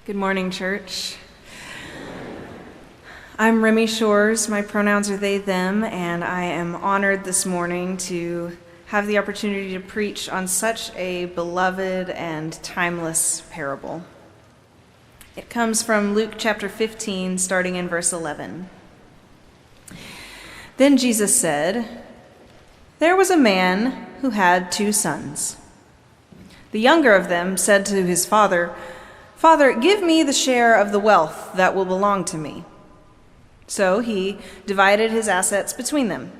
Good morning, church. I'm Remi Shores. My pronouns are they, them, and I am honored this morning to have the opportunity to preach on such a beloved and timeless parable. It comes from Luke chapter 15, starting in verse 11. Then Jesus said, "There was a man who had 2 sons. The younger of them said to his father, 'Father, give me the share of the wealth that will belong to me.' So he divided his assets between them.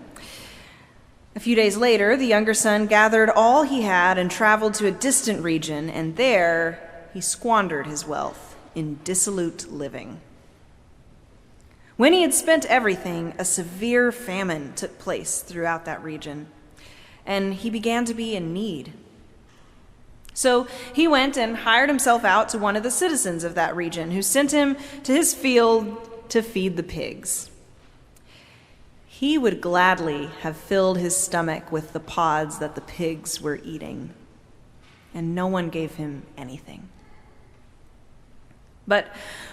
A few days later, the younger son gathered all he had and traveled to a distant region, and there he squandered his wealth in dissolute living. When he had spent everything, a severe famine took place throughout that region, and he began to be in need. So he went and hired himself out to one of the citizens of that region, who sent him to his field to feed the pigs. He would gladly have filled his stomach with the pods that the pigs were eating, and no one gave him anything. But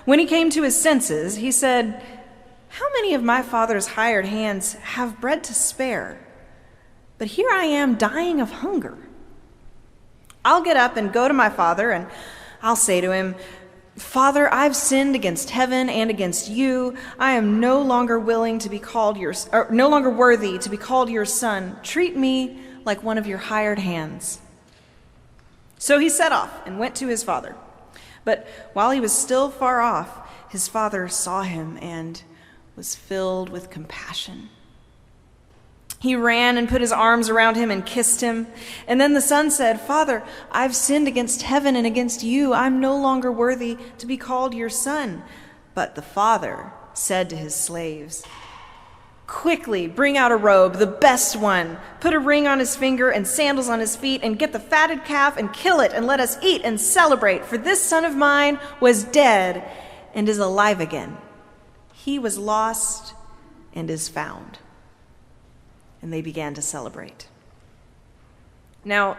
when he came to his senses, he said, 'How many of my father's hired hands have bread to spare? But here I am dying of hunger. I'll get up and go to my father, and I'll say to him, Father, I've sinned against heaven and against you. I am no longer worthy to be called your son. Treat me like one of your hired hands.' So he set off and went to his father. But while he was still far off, his father saw him and was filled with compassion. He ran and put his arms around him and kissed him. And then the son said, 'Father, I've sinned against heaven and against you. I'm no longer worthy to be called your son.' But the father said to his slaves, 'Quickly bring out a robe, the best one. Put a ring on his finger and sandals on his feet, and get the fatted calf and kill it, and let us eat and celebrate. For this son of mine was dead and is alive again. He was lost and is found.' And they began to celebrate. Now,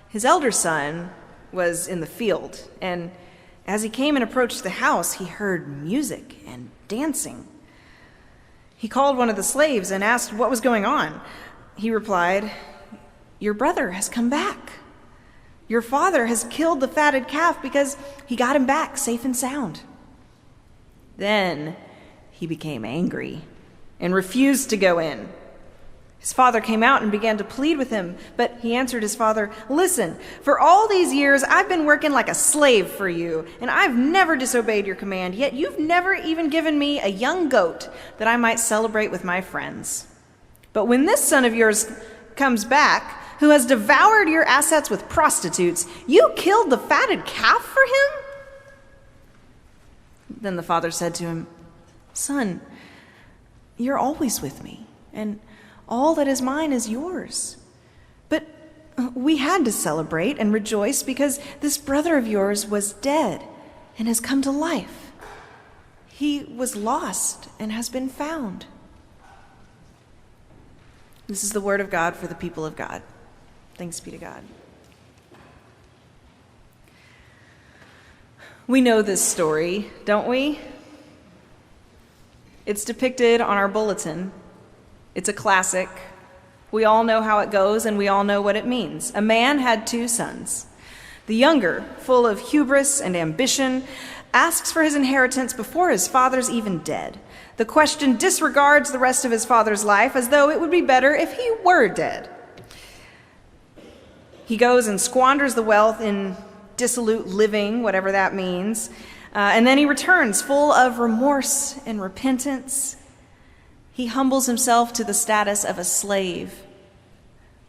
his elder son was in the field, and as he came and approached the house, he heard music and dancing. He called one of the slaves and asked what was going on. He replied, 'Your brother has come back. Your father has killed the fatted calf because he got him back safe and sound.' Then he became angry and refused to go in. His father came out and began to plead with him, but he answered his father, 'Listen, for all these years I've been working like a slave for you, and I've never disobeyed your command, yet you've never even given me a young goat that I might celebrate with my friends. But when this son of yours comes back, who has devoured your assets with prostitutes, you killed the fatted calf for him?' Then the father said to him, 'Son, you're always with me, and all that is mine is yours. But we had to celebrate and rejoice because this brother of yours was dead and has come to life. He was lost and has been found.'" This is the word of God for the people of God. Thanks be to God. We know this story, don't we? It's depicted on our bulletin. It's a classic. We all know how it goes, and we all know what it means. A man had 2 sons. The younger, full of hubris and ambition, asks for his inheritance before his father's even dead. The question disregards the rest of his father's life as though it would be better if he were dead. He goes and squanders the wealth in dissolute living, whatever that means, and then he returns full of remorse and repentance. He humbles himself to the status of a slave,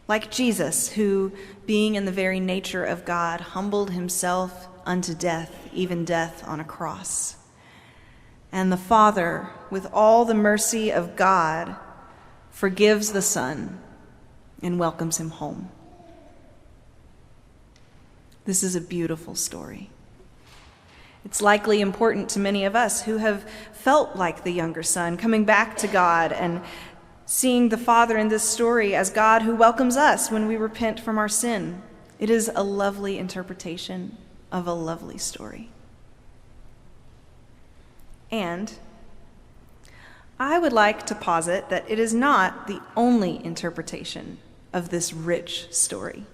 like Jesus, who, being in the very nature of God, humbled himself unto death, even death on a cross. And the Father, with all the mercy of God, forgives the Son and welcomes him home. This is a beautiful story. It's likely important to many of us who have felt like the younger son, coming back to God and seeing the Father in this story as God who welcomes us when we repent from our sin. It is a lovely interpretation of a lovely story. And I would like to posit that it is not the only interpretation of this rich story.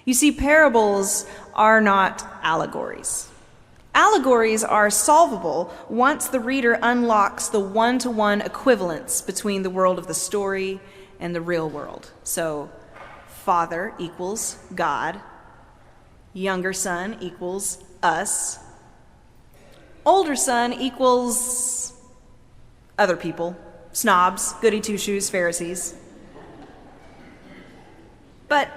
You see, parables are not allegories. Allegories are solvable once the reader unlocks the one-to-one equivalence between the world of the story and the real world. So, Father equals God, younger son equals us, older son equals other people, snobs, goody two-shoes, Pharisees. But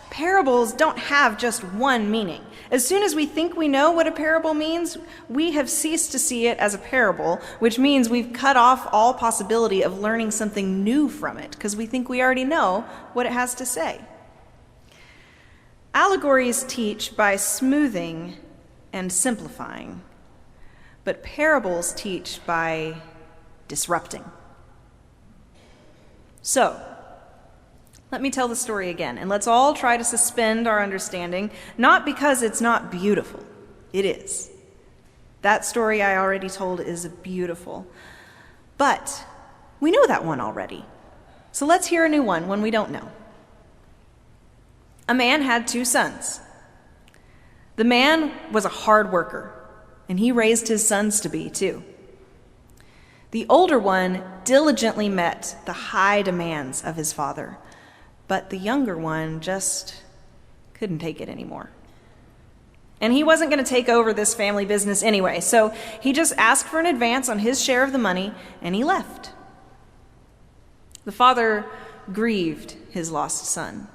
parables don't have just one meaning. As soon as we think we know what a parable means, we have ceased to see it as a parable, which means we've cut off all possibility of learning something new from it because we think we already know what it has to say. Allegories teach by smoothing and simplifying, but parables teach by disrupting. So, let me tell the story again, and let's all try to suspend our understanding, not because it's not beautiful. It is. That story I already told is beautiful. But we know that one already. So let's hear a new one we don't know. A man had 2 sons. The man was a hard worker, and he raised his sons to be, too. The older one diligently met the high demands of his father, but the younger one just couldn't take it anymore. And he wasn't going to take over this family business anyway, so he just asked for an advance on his share of the money, and he left. The father grieved his lost son,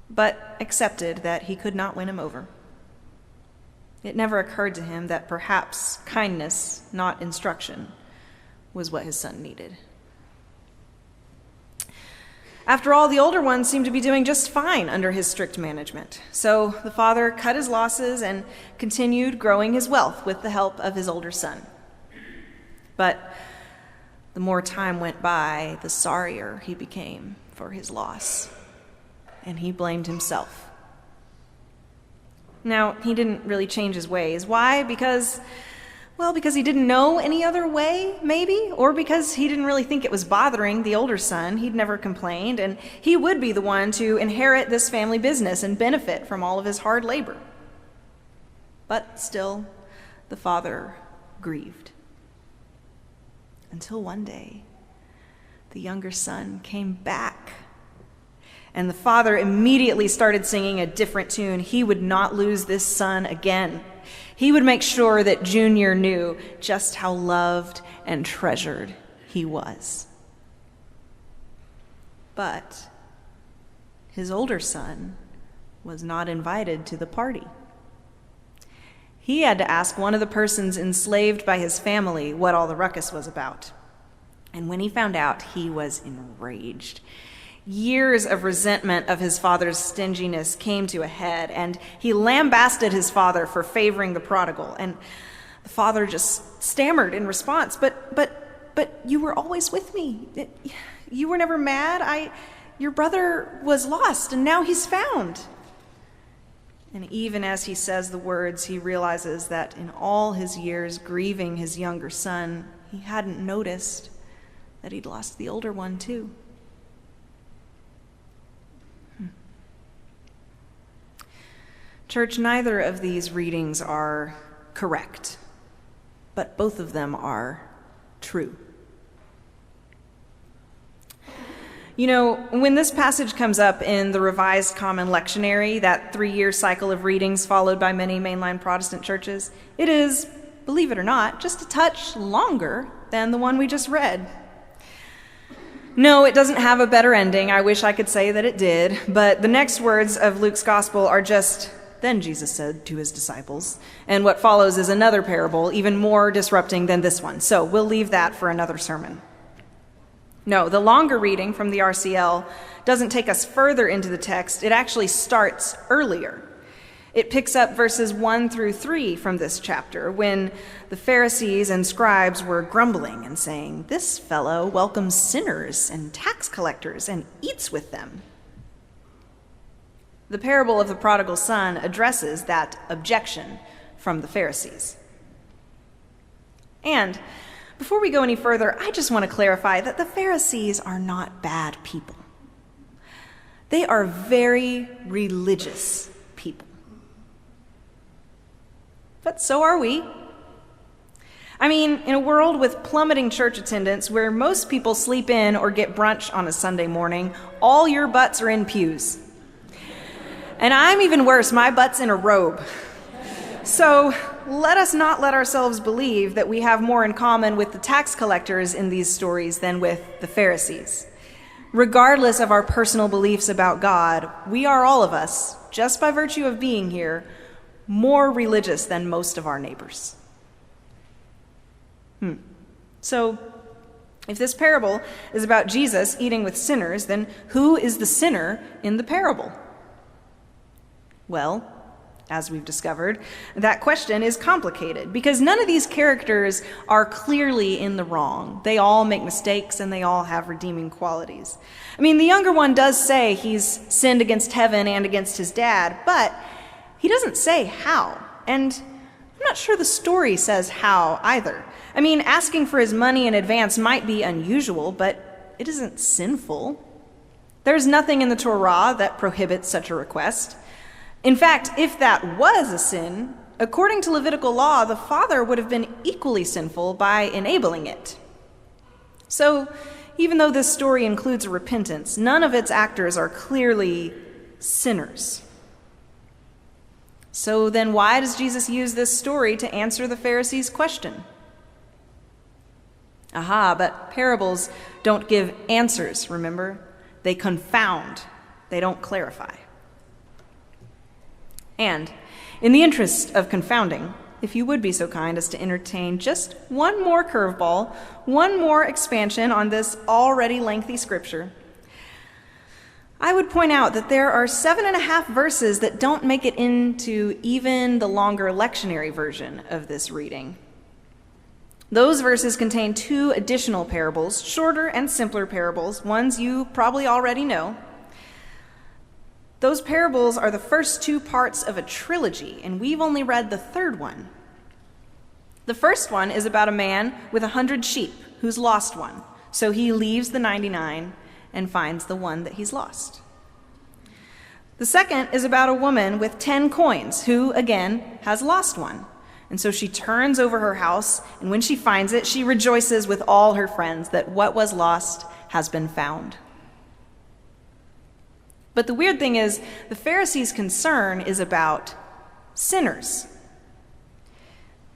but accepted that he could not win him over. It never occurred to him that perhaps kindness, not instruction, was what his son needed. After all, the older one seemed to be doing just fine under his strict management. So the father cut his losses and continued growing his wealth with the help of his older son. But the more time went by, the sorrier he became for his loss, and he blamed himself. Now, he didn't really change his ways. Why? Because he didn't know any other way, maybe, or because he didn't really think it was bothering the older son. He'd never complained, and he would be the one to inherit this family business and benefit from all of his hard labor. But still, the father grieved. Until one day, the younger son came back, and the father immediately started singing a different tune. He would not lose this son again. He would make sure that Junior knew just how loved and treasured he was. But his older son was not invited to the party. He had to ask one of the persons enslaved by his family what all the ruckus was about. And when he found out, he was enraged. Years of resentment of his father's stinginess came to a head, and he lambasted his father for favoring the prodigal. And the father just stammered in response, but you were always with me. You were never mad. Your brother was lost, and now he's found. And even as he says the words, he realizes that in all his years grieving his younger son, he hadn't noticed that he'd lost the older one too. Church, neither of these readings are correct, but both of them are true. You know, when this passage comes up in the Revised Common Lectionary, that 3-year cycle of readings followed by many mainline Protestant churches, it is, believe it or not, just a touch longer than the one we just read. No, it doesn't have a better ending. I wish I could say that it did, but the next words of Luke's gospel are just, "Then Jesus said to his disciples," and what follows is another parable, even more disrupting than this one. So we'll leave that for another sermon. No, the longer reading from the RCL doesn't take us further into the text. It actually starts earlier. It picks up verses 1 through 3 from this chapter, when the Pharisees and scribes were grumbling and saying, "This fellow welcomes sinners and tax collectors and eats with them." The parable of the prodigal son addresses that objection from the Pharisees. And before we go any further, I just want to clarify that the Pharisees are not bad people. They are very religious people. But so are we. I mean, in a world with plummeting church attendance where most people sleep in or get brunch on a Sunday morning, all your butts are in pews. And I'm even worse, my butt's in a robe. So let us not let ourselves believe that we have more in common with the tax collectors in these stories than with the Pharisees. Regardless of our personal beliefs about God, we are all of us, just by virtue of being here, more religious than most of our neighbors. So, if this parable is about Jesus eating with sinners, then who is the sinner in the parable? Well, as we've discovered, that question is complicated because none of these characters are clearly in the wrong. They all make mistakes and they all have redeeming qualities. I mean, the younger one does say he's sinned against heaven and against his dad, but he doesn't say how. And I'm not sure the story says how either. I mean, asking for his money in advance might be unusual, but it isn't sinful. There's nothing in the Torah that prohibits such a request. In fact, if that was a sin, according to Levitical law, the father would have been equally sinful by enabling it. So, even though this story includes a repentance, none of its actors are clearly sinners. So then why does Jesus use this story to answer the Pharisees' question? But parables don't give answers, remember? They confound. They don't clarify. And in the interest of confounding, if you would be so kind as to entertain just one more curveball, one more expansion on this already lengthy scripture, I would point out that there are 7.5 verses that don't make it into even the longer lectionary version of this reading. Those verses contain 2 additional parables, shorter and simpler parables, ones you probably already know. Those parables are the first 2 parts of a trilogy, and we've only read the 3rd one. The first one is about a man with 100 sheep who's lost one, so he leaves the 99 and finds the one that he's lost. The second is about a woman with 10 coins who, again, has lost one. And so she turns over her house, and when she finds it, she rejoices with all her friends that what was lost has been found. But the weird thing is, the Pharisees' concern is about sinners.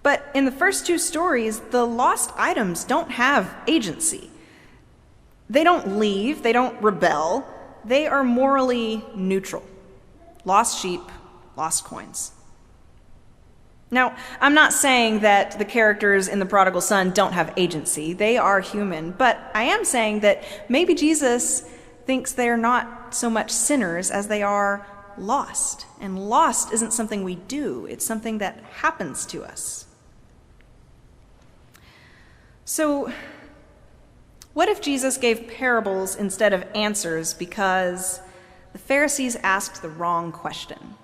But in the first 2 stories, the lost items don't have agency. They don't leave, they don't rebel, they are morally neutral. Lost sheep, lost coins. Now, I'm not saying that the characters in The Prodigal Son don't have agency. They are human. But I am saying that maybe Jesus thinks they're not so much sinners as they are lost. And lost isn't something we do. It's something that happens to us. So, what if Jesus gave parables instead of answers because the Pharisees asked the wrong question?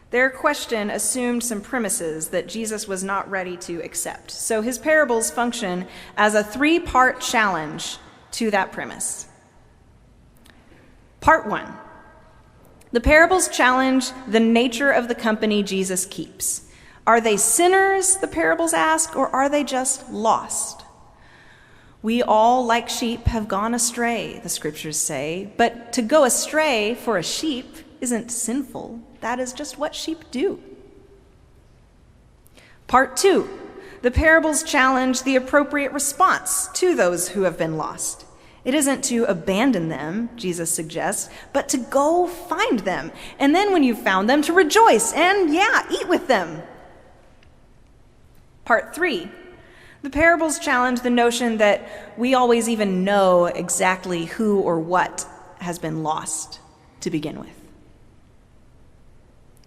Their question assumed some premises that Jesus was not ready to accept. So his parables function as a 3-part challenge to that premise. Part 1. The parables challenge the nature of the company Jesus keeps. Are they sinners, the parables ask, or are they just lost? We all, like sheep, have gone astray, the scriptures say, but to go astray for a sheep isn't sinful. That is just what sheep do. Part 2. The parables challenge the appropriate response to those who have been lost. It isn't to abandon them, Jesus suggests, but to go find them. And then when you've found them, to rejoice and, eat with them. Part 3. The parables challenge the notion that we always even know exactly who or what has been lost to begin with.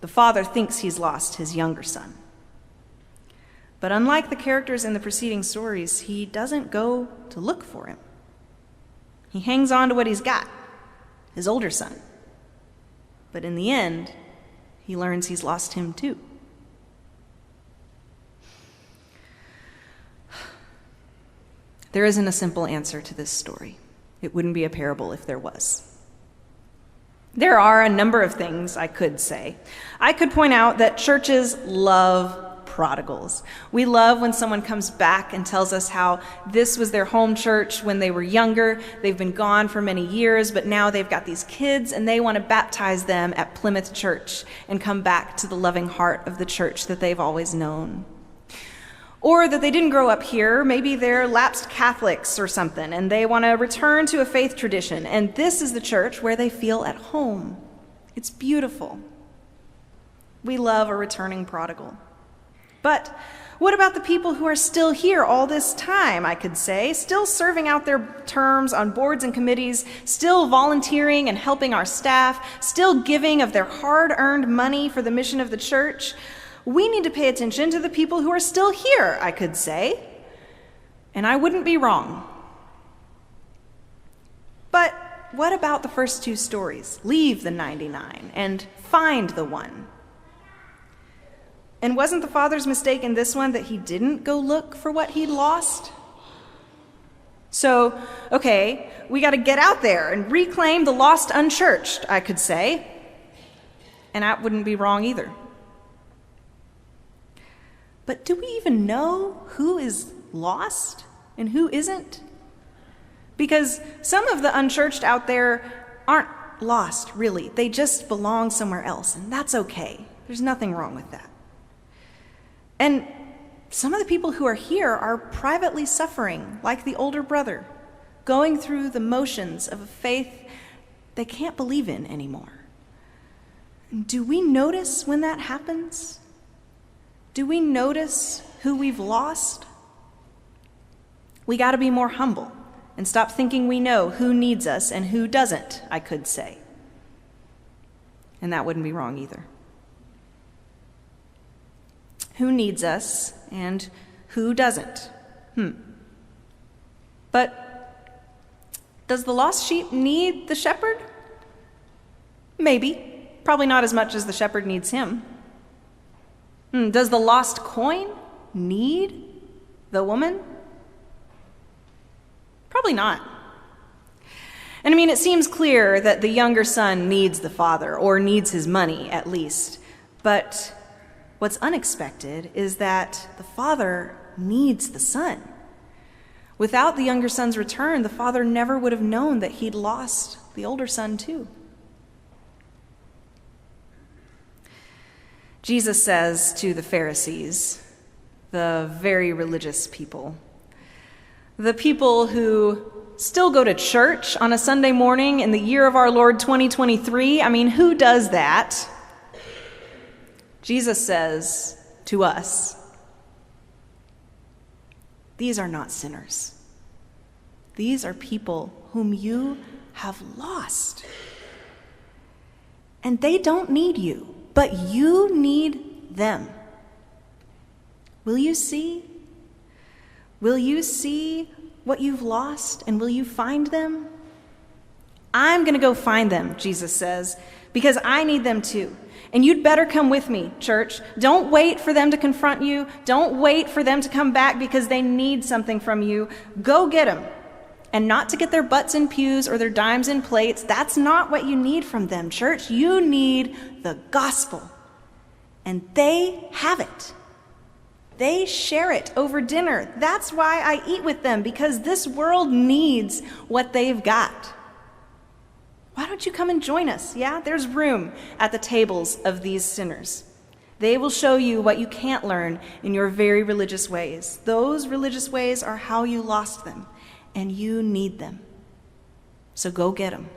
The father thinks he's lost his younger son. But unlike the characters in the preceding stories, he doesn't go to look for him. He hangs on to what he's got, his older son. But in the end, he learns he's lost him too. There isn't a simple answer to this story. It wouldn't be a parable if there was. There are a number of things I could say. I could point out that churches love prodigals. We love when someone comes back and tells us how this was their home church when they were younger. They've been gone for many years, but now they've got these kids and they want to baptize them at Plymouth Church and come back to the loving heart of the church that they've always known. Or that they didn't grow up here. Maybe they're lapsed Catholics or something, and they want to return to a faith tradition. And this is the church where they feel at home. It's beautiful. We love a returning prodigal. But what about the people who are still here all this time, I could say, still serving out their terms on boards and committees, still volunteering and helping our staff, still giving of their hard-earned money for the mission of the church? We need to pay attention to the people who are still here, I could say. And I wouldn't be wrong. But what about the first two stories? Leave the 99 and find the one. And wasn't the father's mistake in this one that he didn't go look for what he'd lost? So, okay, we got to get out there and reclaim the lost unchurched, I could say. And that wouldn't be wrong either. But do we even know who is lost and who isn't? Because some of the unchurched out there aren't lost, really. They just belong somewhere else, and that's okay. There's nothing wrong with that. And some of the people who are here are privately suffering, like the older brother, going through the motions of a faith they can't believe in anymore. Do we notice when that happens? Do we notice who we've lost? We got to be more humble and stop thinking we know who needs us and who doesn't, I could say. And that wouldn't be wrong either. Who needs us and who doesn't? But does the lost sheep need the shepherd? Maybe. Probably not as much as the shepherd needs him. Does the lost coin need the woman? Probably not. And I mean, it seems clear that the younger son needs the father, or needs his money at least. But what's unexpected is that the father needs the son. Without the younger son's return, the father never would have known that he'd lost the older son too. Jesus says to the Pharisees, the very religious people, the people who still go to church on a Sunday morning in the year of our Lord 2023, I mean, who does that? Jesus says to us, these are not sinners. These are people whom you have lost. And they don't need you. But you need them. Will you see? Will you see what you've lost, and will you find them? I'm going to go find them, Jesus says, because I need them too. And you'd better come with me, church. Don't wait for them to confront you. Don't wait for them to come back because they need something from you. Go get them. And not to get their butts in pews or their dimes in plates. That's not what you need from them, church. You need the gospel. And they have it. They share it over dinner. That's why I eat with them, because this world needs what they've got. Why don't you come and join us? Yeah, there's room at the tables of these sinners. They will show you what you can't learn in your very religious ways. Those religious ways are how you lost them. And you need them. So go get them.